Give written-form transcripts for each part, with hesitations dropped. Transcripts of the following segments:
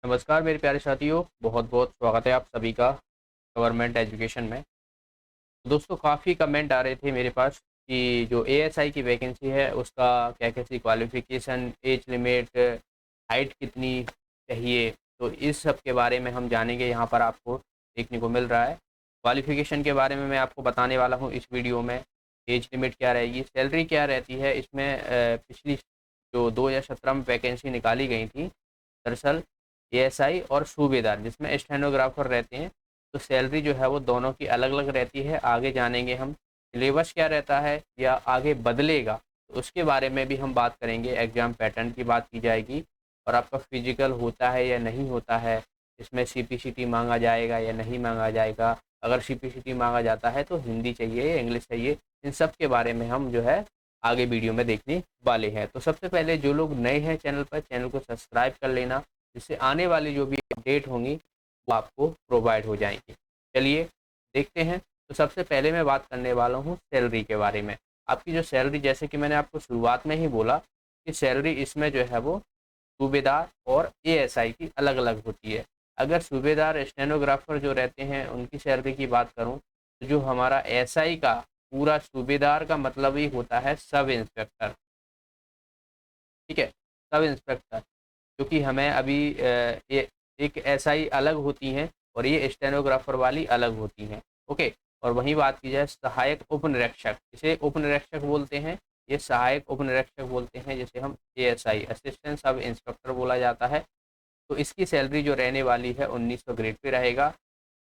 नमस्कार मेरे प्यारे साथियों, बहुत बहुत स्वागत है आप सभी का गवर्नमेंट एजुकेशन में। दोस्तों, काफ़ी कमेंट आ रहे थे मेरे पास कि जो एएसआई की वैकेंसी है उसका क्या कैसी क्वालिफ़िकेशन, एज लिमिट, हाइट कितनी चाहिए। तो इस सब के बारे में हम जानेंगे, यहाँ पर आपको देखने को मिल रहा है। क्वालिफ़िकेशन के बारे में मैं आपको बताने वाला हूँ इस वीडियो में। एज लिमिट क्या रहेगी, सैलरी क्या रहती है इसमें। पिछली जो 2017 में वैकेंसी निकाली गई थी, दरअसल एएसआई और सूबेदार जिसमें स्टेनोग्राफर रहते हैं, तो सैलरी जो है वो दोनों की अलग अलग रहती है। आगे जानेंगे हम सिलेबस क्या रहता है या आगे बदलेगा, तो उसके बारे में भी हम बात करेंगे। एग्जाम पैटर्न की बात की जाएगी और आपका फिजिकल होता है या नहीं होता है, इसमें सीपीसीटी मांगा जाएगा या नहीं मांगा जाएगा। अगर सीपीसीटी मांगा जाता है तो हिंदी चाहिए या इंग्लिश चाहिए, इन सब के बारे में हम जो है आगे वीडियो में देखने वाले हैं। तो सबसे पहले जो लोग नए हैं चैनल पर, चैनल को सब्सक्राइब कर लेना, जिससे आने वाली जो भी अपडेट होंगी वो आपको प्रोवाइड हो जाएंगी। चलिए देखते हैं। तो सबसे पहले मैं बात करने वाला हूँ सैलरी के बारे में। आपकी जो सैलरी, जैसे कि मैंने आपको शुरुआत में ही बोला कि सैलरी इसमें जो है वो सूबेदार और एएसआई की अलग अलग होती है। अगर सूबेदार स्टेनोग्राफर जो रहते हैं उनकी सैलरी की बात करूँ, तो जो हमारा एसआई का पूरा सूबेदार का मतलब ही होता है सब इंस्पेक्टर। ठीक है, सब इंस्पेक्टर, क्योंकि हमें अभी एक एसआई अलग होती हैं और ये स्टेनोग्राफर वाली अलग होती हैं। ओके। और वहीं बात की जाए सहायक उपनिरीक्षक, इसे उपनिरीक्षक बोलते हैं, ये सहायक उपनिरीक्षक बोलते हैं, जिसे हम एएसआई असिस्टेंट सब इंस्पेक्टर बोला जाता है। तो इसकी सैलरी जो रहने वाली है 1900 ग्रेड पे रहेगा।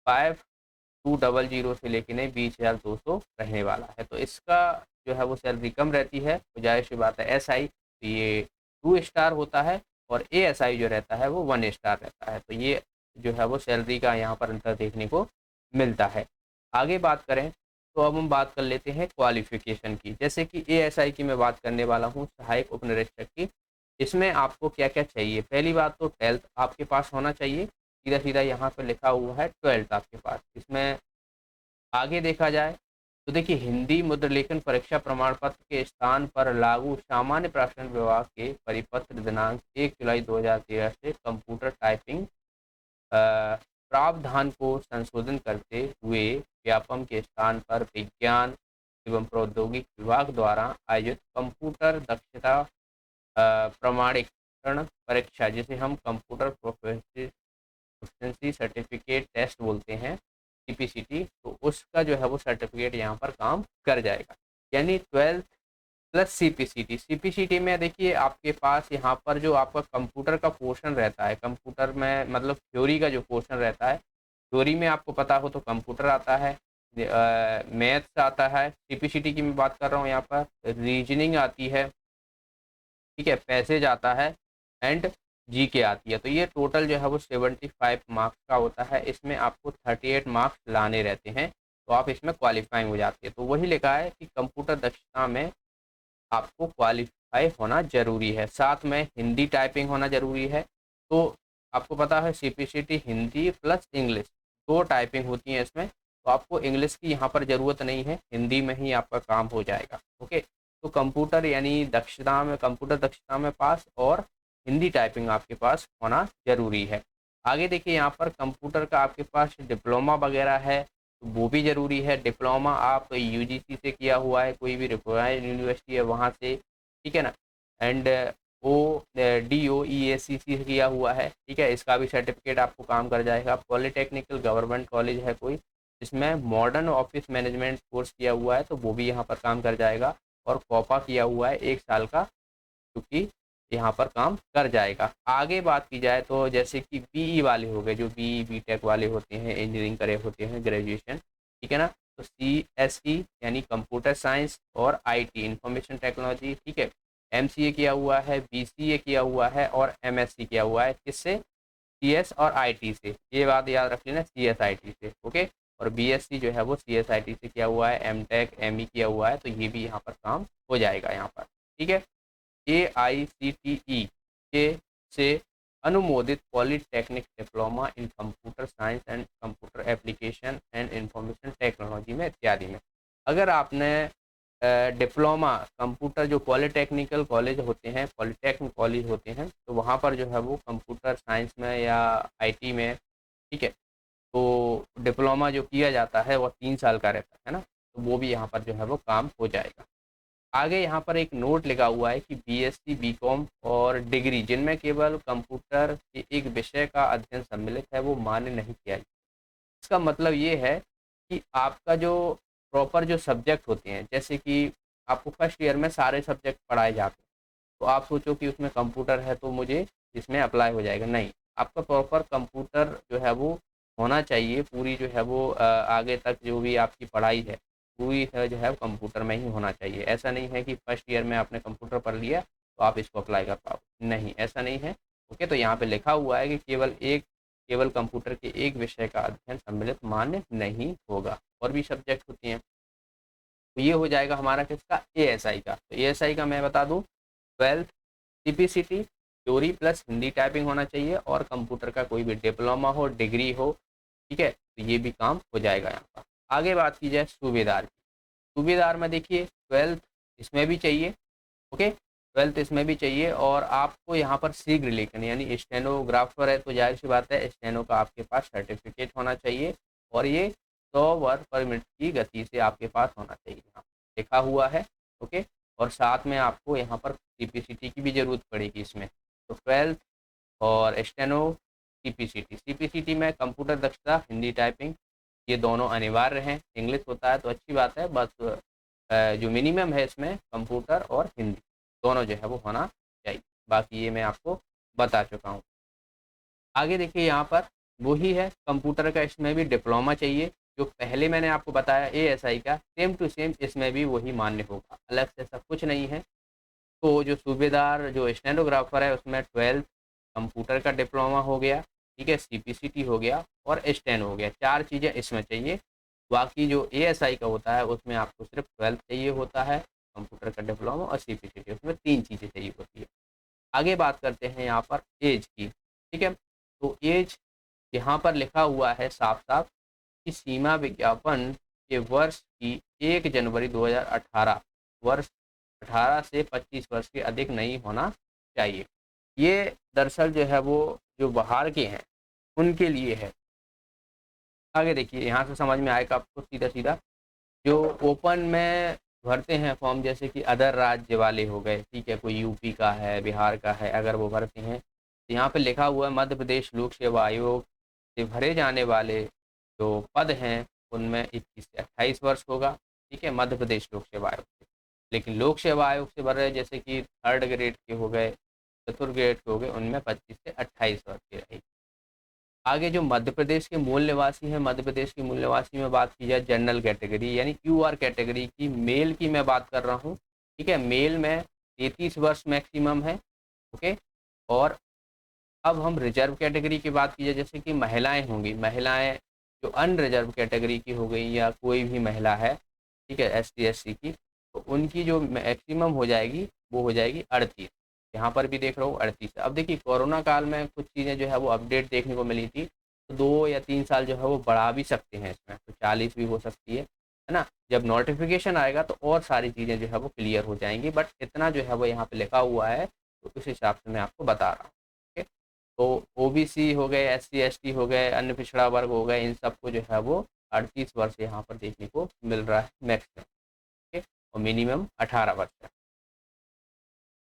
5200 से लेकर 20,200 रहने वाला है। तो इसका जो है वो सैलरी कम रहती है, तो जाहिर सी बात है एसआई तो ये 2 स्टार होता है और एएसआई जो रहता है वो 1 स्टार रहता है। तो ये जो है वो सैलरी का यहाँ पर अंतर देखने को मिलता है। आगे बात करें तो अब हम बात कर लेते हैं क्वालिफिकेशन की। जैसे कि एएसआई की मैं बात करने वाला हूँ, सहायक उपनिरीक्षक की। इसमें आपको क्या क्या चाहिए। पहली बात तो 12th आपके पास होना चाहिए, सीधा सीधा यहाँ पर लिखा हुआ है 12th आपके पास। इसमें आगे देखा जाए तो देखिए, हिंदी मुद्रलेखन परीक्षा प्रमाण पत्र के स्थान पर लागू सामान्य प्रशासन विभाग के परिपत्र दिनांक 1 जुलाई 2013 से कंप्यूटर टाइपिंग प्रावधान को संशोधन करते हुए व्यापम के स्थान पर विज्ञान एवं प्रौद्योगिकी विभाग द्वारा आयोजित कंप्यूटर दक्षता प्रमाणीकरण परीक्षा, जिसे हम कंप्यूटर प्रोफिशिएंसी सर्टिफिकेट टेस्ट बोलते हैं, सीपीसीटी, तो उसका जो है वो सर्टिफिकेट यहाँ पर काम कर जाएगा। यानी 12th प्लस सीपीसीटी। सीपीसीटी में देखिए आपके पास यहाँ पर जो आपका कंप्यूटर का पोर्शन रहता है, कंप्यूटर में मतलब थ्योरी का जो पोर्शन रहता है, थ्योरी में आपको पता हो तो कंप्यूटर आता है, मैथ्स आता है। सीपीसीटी की मैं बात कर रहा हूँ यहाँ पर, रीजनिंग आती है, ठीक है, पैसेज आता है एंड जीके आती है। तो ये टोटल जो है वो 75 मार्क्स का होता है। इसमें आपको 38 मार्क्स लाने रहते हैं, तो आप इसमें क्वालिफाइंग हो जाते हैं। तो वही लिखा है कि कंप्यूटर दक्षता में आपको क्वालिफाई होना जरूरी है, साथ में हिंदी टाइपिंग होना जरूरी है। तो आपको पता है CPCT Hindi plus English 2 typing होती है इसमें, तो आपको इंग्लिश की यहाँ पर ज़रूरत नहीं है, हिंदी में ही आपका काम हो जाएगा। ओके। तो कंप्यूटर यानी दक्षता में, कंप्यूटर दक्षता में पास और हिंदी टाइपिंग आपके पास होना जरूरी है। आगे देखिए, यहाँ पर कंप्यूटर का आपके पास डिप्लोमा वगैरह है, तो वो भी ज़रूरी है। डिप्लोमा आप यूजीसी से किया हुआ है, कोई भी रिकॉग्नाइज्ड यूनिवर्सिटी है वहाँ से, ठीक है ना। एंड ओ DOEACC से किया हुआ है, ठीक है, इसका भी सर्टिफिकेट आपको काम कर जाएगा। पॉलिटेक्निकल गवर्नमेंट कॉलेज है कोई जिसमें मॉडर्न ऑफिस मैनेजमेंट कोर्स किया हुआ है, तो वो भी यहाँ पर काम कर जाएगा। और कॉपा किया हुआ है 1 साल का, क्योंकि यहाँ पर काम कर जाएगा। आगे बात की जाए तो जैसे कि बीई वाले हो गए, जो बीई बीटेक वाले होते हैं, इंजीनियरिंग करे होते हैं, ग्रेजुएशन, ठीक है ना। तो CSE यानी कंप्यूटर साइंस और IT इंफॉर्मेशन टेक्नोलॉजी, ठीक है, MCA किया हुआ है, BCA किया हुआ है और MSc किया हुआ है। किससे? CS और IT से, ये बात याद रख लेना, CSIT से। ओके। और BSc जो है वो CSIT से किया हुआ है, MTech ME किया हुआ है, तो ये भी यहाँ पर काम हो जाएगा यहाँ पर, ठीक है। AICTE के से अनुमोदित polytechnic diploma in computer science and computer application and information technology में इत्यादि में। अगर आपने डिप्लोमा कंप्यूटर जो पॉलिटेक्निकल कॉलेज होते हैं, पॉलिटेक्निक कॉलेज होते हैं, तो वहाँ पर जो है वो कंप्यूटर साइंस में या आईटी में, ठीक है, तो डिप्लोमा जो किया जाता है वो 3 साल का रहता है ना, तो वो भी यहाँ पर जो है वो काम हो जाएगा। आगे यहाँ पर एक नोट लिखा हुआ है कि बीएससी, बीकॉम और डिग्री जिनमें केवल कंप्यूटर के एक विषय का अध्ययन सम्मिलित है वो मान्य नहीं किया जाए। इसका मतलब ये है कि आपका जो प्रॉपर जो सब्जेक्ट होते हैं, जैसे कि आपको फर्स्ट ईयर में सारे सब्जेक्ट पढ़ाए जाते हैं, तो आप सोचो कि उसमें कंप्यूटर है तो मुझे इसमें अप्लाई हो जाएगा, नहीं। आपका प्रॉपर कंप्यूटर जो है वो होना चाहिए, पूरी जो है वो आगे तक जो भी आपकी पढ़ाई है पूरी जो है कंप्यूटर में ही होना चाहिए। ऐसा नहीं है कि फर्स्ट ईयर में आपने कंप्यूटर पढ़ लिया तो आप इसको अप्लाई कर पाओ, नहीं, ऐसा नहीं है। ओके, तो यहाँ पे लिखा हुआ है कि केवल कंप्यूटर के एक विषय का अध्ययन सम्मिलित मान्य नहीं होगा, और भी सब्जेक्ट होती हैं। तो ये हो जाएगा हमारा किसका, एएसआई का। तो एएसआई का मैं बता दूं, 12th CPCT theory plus Hindi typing होना चाहिए, और कंप्यूटर का कोई भी डिप्लोमा हो, डिग्री हो, ठीक है, तो ये भी काम हो जाएगा यहाँ पर। आगे बात की जाए सूबेदार की। सूबेदार में देखिए 12th इसमें भी चाहिए, ओके, 12th इसमें भी चाहिए, और आपको यहाँ पर शीघ्र लेखन यानी स्टेनोग्राफर है तो जाहिर सी बात है स्टेनो का आपके पास सर्टिफिकेट होना चाहिए, और ये 100 वर्ड पर मिनट की गति से आपके पास होना चाहिए, यहाँ लिखा हुआ है। ओके, और साथ में आपको यहाँ पर सीपीसीटी की भी ज़रूरत पड़ेगी इसमें। तो 12th और स्टेनो, सीपीसीटी। सीपीसीटी में कंप्यूटर दक्षता, हिंदी टाइपिंग, ये दोनों अनिवार्य हैं। इंग्लिश होता है तो अच्छी बात है, बस जो मिनिमम है इसमें कंप्यूटर और हिंदी दोनों जो है वो होना चाहिए। बाकी ये मैं आपको बता चुका हूँ। आगे देखिए यहाँ पर वही है, कंप्यूटर का इसमें भी डिप्लोमा चाहिए, जो पहले मैंने आपको बताया एएसआई का, सेम टू सेम इसमें भी वही मान्य होगा, अलग से सब कुछ नहीं है। तो जो सूबेदार जो स्टेनोग्राफर है उसमें 12th कंप्यूटर का डिप्लोमा हो गया, ठीक है, सीपीसीटी हो गया और स्टेन हो गया, 4 चीज़ें इसमें चाहिए। बाकी जो एएसआई का होता है उसमें आपको सिर्फ 12th चाहिए होता है, कंप्यूटर का डिप्लोमा और सीपीसीटी, उसमें 3 चीज़ें चाहिए होती है। आगे बात करते हैं यहाँ पर एज की, ठीक है। तो एज यहाँ पर लिखा हुआ है साफ साफ कि सीमा विज्ञापन के वर्ष की 1 जनवरी 2018 वर्ष 18 से 25 वर्ष के अधिक नहीं होना चाहिए। ये दरअसल जो है वो जो बाहर के हैं उनके लिए है। आगे देखिए यहाँ से समझ में आएगा आपको सीधा सीधा, जो ओपन में भरते हैं फॉर्म, जैसे कि अदर राज्य वाले हो गए, ठीक है, कोई यूपी का है, बिहार का है, अगर वो भरते हैं तो यहाँ पे लिखा हुआ है मध्य प्रदेश लोक सेवा आयोग से भरे जाने वाले जो पद हैं उनमें 21 से 28 वर्ष होगा, ठीक है, मध्य प्रदेश लोक सेवा आयोग से। लेकिन लोक सेवा आयोग से भर रहे जैसे कि 3rd ग्रेड के हो गए, 4th ग्रेड के हो गए, उनमें 25 से 28 वर्ष की रहेगी। आगे जो मध्य प्रदेश के मूल निवासी हैं, मध्य प्रदेश के मूल निवासी में बात की जाए जनरल कैटेगरी यानी क्यूआर कैटेगरी की, मेल की मैं बात कर रहा हूँ, ठीक है, मेल में 33 वर्ष मैक्सिमम है, ओके। और अब हम रिजर्व कैटेगरी की बात की जाए, जैसे कि महिलाएं होंगी, महिलाएं जो अनरिजर्व कैटेगरी की हो गई या कोई भी महिला है, ठीक है, एसटी एससी की, तो उनकी जो मैक्सिमम हो जाएगी वो हो जाएगी 38। यहाँ पर भी देख रहा हूँ 38। अब देखिए कोरोना काल में कुछ चीज़ें जो है वो अपडेट देखने को मिली थी, तो 2 या 3 साल जो है वो बढ़ा भी सकते हैं इसमें, तो 40 भी हो सकती है ना। जब नोटिफिकेशन आएगा तो और सारी चीज़ें जो है वो क्लियर हो जाएंगी, बट इतना जो है वो यहाँ पे लिखा हुआ है तो उस हिसाब से मैं आपको बता रहा हूँ, ठीक है। तो ओबीसी हो गए, एससी एसटी हो गए, अन्य पिछड़ा वर्ग हो गए, इन सबको जो है वो 38 वर्ष यहाँ पर देखने को मिल रहा है मैक्सिमम, ठीक है, और मिनिमम 18 वर्ष है।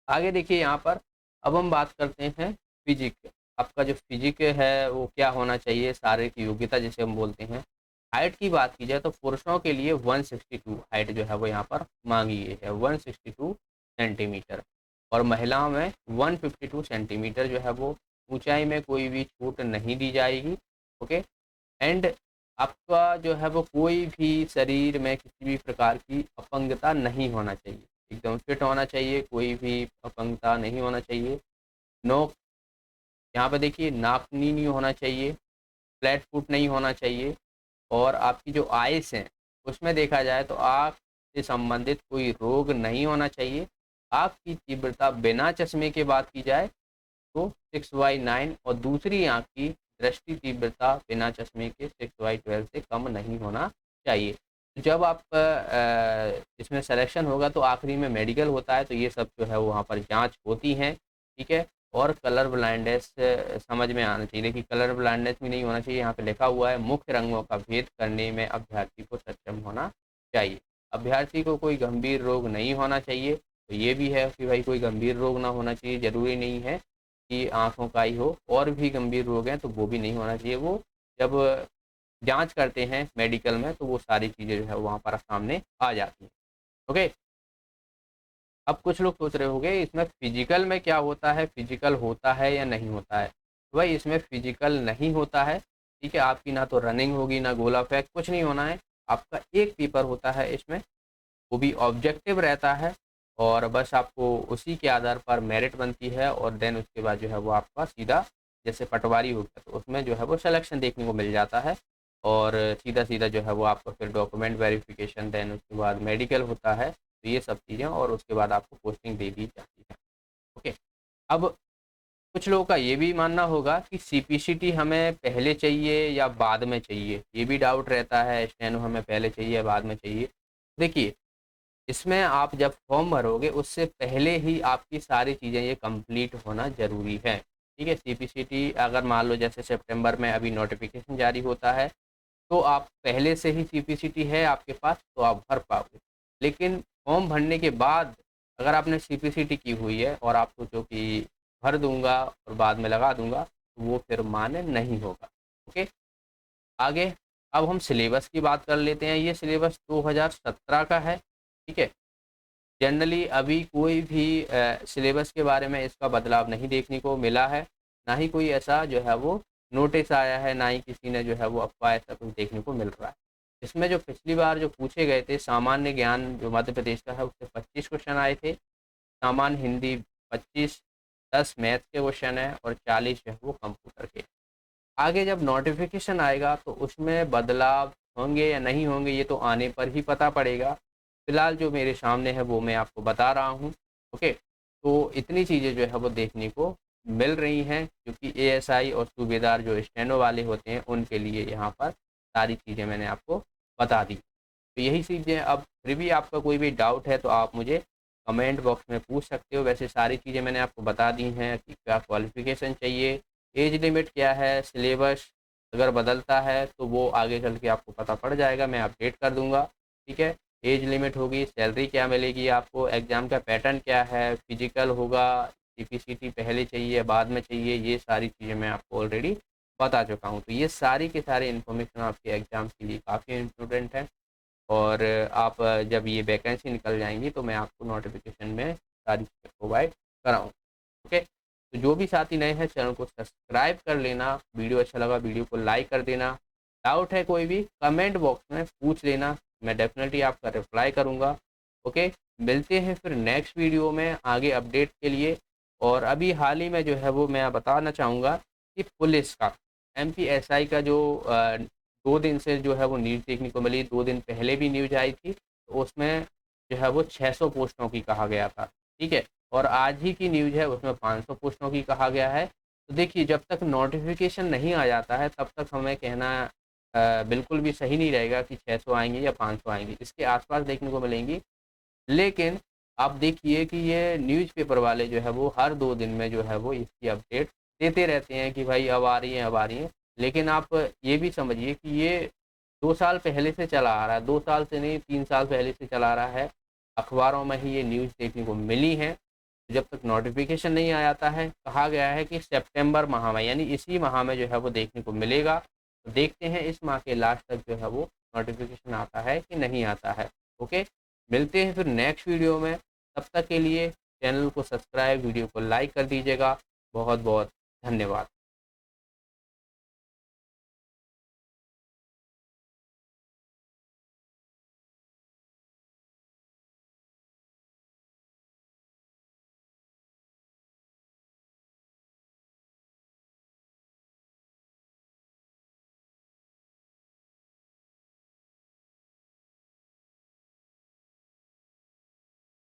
आगे देखिए यहाँ पर अब हम बात करते हैं फिजिक। आपका जो फिजिक है वो क्या होना चाहिए, शारीरिक योग्यता जिसे हम बोलते हैं। हाइट की बात की जाए तो पुरुषों के लिए 162 हाइट जो है वो यहाँ पर मांगी गई है, 162 सेंटीमीटर, और महिलाओं में 152 सेंटीमीटर जो है वो ऊंचाई में कोई भी छूट नहीं दी जाएगी, ओके। एंड आपका जो है वो कोई भी शरीर में किसी भी प्रकार की अपंगता नहीं होना चाहिए, एकदम फिट होना चाहिए, कोई भी अपंगता नहीं होना चाहिए। नोक, यहाँ पे देखिए नाखूनी नहीं होना चाहिए, फ्लैट फुट नहीं होना चाहिए, और आपकी जो आइस हैं उसमें देखा जाए तो आँख से संबंधित कोई रोग नहीं होना चाहिए। आँख की तीव्रता बिना चश्मे के बात की जाए तो 6/9, और दूसरी आँख की दृष्टि तीव्रता बिना चश्मे के 6/12 से कम नहीं होना चाहिए। जब आप इसमें सिलेक्शन होगा तो आखिरी में मेडिकल होता है, तो ये सब जो है वहाँ पर जांच होती हैं, ठीक है। और कलर ब्लाइंडनेस समझ में आना चाहिए। देखिए कलर ब्लाइंडनेस भी नहीं होना चाहिए, यहाँ पे लिखा हुआ है मुख्य रंगों का भेद करने में अभ्यर्थी को सक्षम होना चाहिए। अभ्यर्थी को कोई गंभीर रोग नहीं होना चाहिए, तो ये भी है कि भाई कोई गंभीर रोग ना होना चाहिए, ज़रूरी नहीं है कि आँखों का ही हो, और भी गंभीर रोग हैं तो वो भी नहीं होना चाहिए। वो जब जांच करते हैं मेडिकल में तो वो सारी चीज़ें जो है वहाँ पर सामने आ जाती हैं। ओके, अब कुछ लोग सोच रहे होंगे इसमें फिजिकल में क्या होता है, फिजिकल होता है या नहीं होता है। तो भाई इसमें फिजिकल नहीं होता है, ठीक है। आपकी ना तो रनिंग होगी ना गोला फेंक, कुछ नहीं होना है। आपका एक पेपर होता है इसमें, वो भी ऑब्जेक्टिव रहता है, और बस आपको उसी के आधार पर मेरिट बनती है, और देन उसके बाद जो है वो आपका सीधा जैसे पटवारी हो गया तो उसमें जो है वो सिलेक्शन देखने को मिल जाता है, और सीधा सीधा जो है वो आपका फिर डॉक्यूमेंट वेरिफिकेशन, देन उसके बाद मेडिकल होता है, तो ये सब चीज़ें, और उसके बाद आपको पोस्टिंग दे दी जाती है। ओके, अब कुछ लोगों का ये भी मानना होगा कि सीपीसीटी हमें पहले चाहिए या बाद में चाहिए, ये भी डाउट रहता है, स्टेनो हमें पहले चाहिए या बाद में चाहिए। देखिए, इसमें आप जब फॉर्म भरोगे उससे पहले ही आपकी सारी चीज़ें ये कंप्लीट होना ज़रूरी है, ठीक है। सीपीसीटी अगर मान लो जैसे सितंबर में अभी नोटिफिकेशन जारी होता है, तो आप पहले से ही सीपीसीटी है आपके पास तो आप भर पाओगे। लेकिन फॉर्म भरने के बाद अगर आपने सीपीसीटी की हुई है और आप सोचो कि भर दूंगा और बाद में लगा दूंगा, तो वो फिर मान्य नहीं होगा। ओके, आगे अब हम सिलेबस की बात कर लेते हैं। ये सिलेबस 2017 का है, ठीक है। जनरली अभी कोई भी सिलेबस के बारे में इसका बदलाव नहीं देखने को मिला है, ना ही कोई ऐसा जो है वो नोटिस आया है, ना ही किसी ने जो है वो अफवाह ऐसा कुछ देखने को मिल रहा है। इसमें जो पिछली बार जो पूछे गए थे सामान्य ज्ञान जो मध्य प्रदेश का है उससे 25 क्वेश्चन आए थे, सामान्य हिंदी 25, 10 मैथ के क्वेश्चन है और 40 जो है वो कंप्यूटर के। आगे जब नोटिफिकेशन आएगा तो उसमें बदलाव होंगे या नहीं होंगे ये तो आने पर ही पता पड़ेगा। फिलहाल जो मेरे सामने है वो मैं आपको बता रहा हूँ। ओके, तो इतनी चीज़ें जो है वो देखने को मिल रही हैं, क्योंकि एएसआई और सूबेदार जो स्टेनो वाले होते हैं उनके लिए यहाँ पर सारी चीज़ें मैंने आपको बता दी। तो यही चीज़ें, अब फिर भी आपका कोई भी डाउट है तो आप मुझे कमेंट बॉक्स में पूछ सकते हो। वैसे सारी चीज़ें मैंने आपको बता दी हैं कि क्या क्वालिफ़िकेशन चाहिए, एज लिमिट क्या है, सिलेबस अगर बदलता है तो वो आगे चल के आपको पता पड़ जाएगा, मैं अपडेट कर दूँगा, ठीक है। एज लिमिट होगी, सैलरी क्या मिलेगी आपको, एग्ज़ाम का पैटर्न क्या है, फिजिकल होगा, सीपीसीटी पहले चाहिए बाद में चाहिए, ये सारी चीज़ें मैं आपको ऑलरेडी बता चुका हूँ। तो ये सारी के सारे इन्फॉर्मेशन आपके एग्ज़ाम के लिए काफ़ी इम्पोर्टेंट है, और आप जब ये वैकेंसी निकल जाएंगी तो मैं आपको नोटिफिकेशन में सारी चीज़ें प्रोवाइड कराऊँ। ओके, तो जो भी साथी नए हैं चैनल को सब्सक्राइब कर लेना, वीडियो अच्छा लगा वीडियो को लाइक कर देना, डाउट है कोई भी कमेंट बॉक्स में पूछ लेना, मैं डेफिनेटली आपका रिप्लाई करूँगा। ओके, मिलते हैं फिर नेक्स्ट वीडियो में आगे अपडेट के लिए। और अभी हाल ही में जो है वो मैं बताना चाहूँगा कि पुलिस का एमपीएसआई का जो 2 दिन से जो है वो न्यूज़ देखने को मिली, 2 दिन पहले भी न्यूज़ आई थी, तो उसमें जो है वो 600 पोस्टों की कहा गया था, ठीक है। और आज ही की न्यूज़ है उसमें 500 पोस्टों की कहा गया है। तो देखिए जब तक नोटिफिकेशन नहीं आ जाता है तब तक हमें कहना बिल्कुल भी सही नहीं रहेगा कि 600 आएँगी या 500 आएँगी, इसके आस-पास देखने को मिलेंगी। लेकिन आप देखिए कि ये न्यूज़पेपर वाले जो है वो हर 2 दिन में जो है वो इसकी अपडेट देते रहते हैं कि भाई अब आ रही हैं, अब आ रही हैं। लेकिन आप ये भी समझिए कि ये 2 साल पहले से चला आ रहा है, 2 साल से नहीं 3 साल पहले से चला आ रहा है। अखबारों में ही ये न्यूज़ देखने को मिली हैं। जब तक नोटिफ़िकेशन नहीं आ जाता है, कहा गया है कि सितंबर माह में यानी इसी माह में जो है वो देखने को मिलेगा। तो देखते हैं इस माह के लास्ट तक जो है वो नोटिफ़िकेशन आता है कि नहीं आता है। ओके, मिलते हैं फिर नेक्स्ट वीडियो में, तब तक के लिए चैनल को सब्सक्राइब, वीडियो को लाइक कर दीजिएगा। बहुत बहुत धन्यवाद।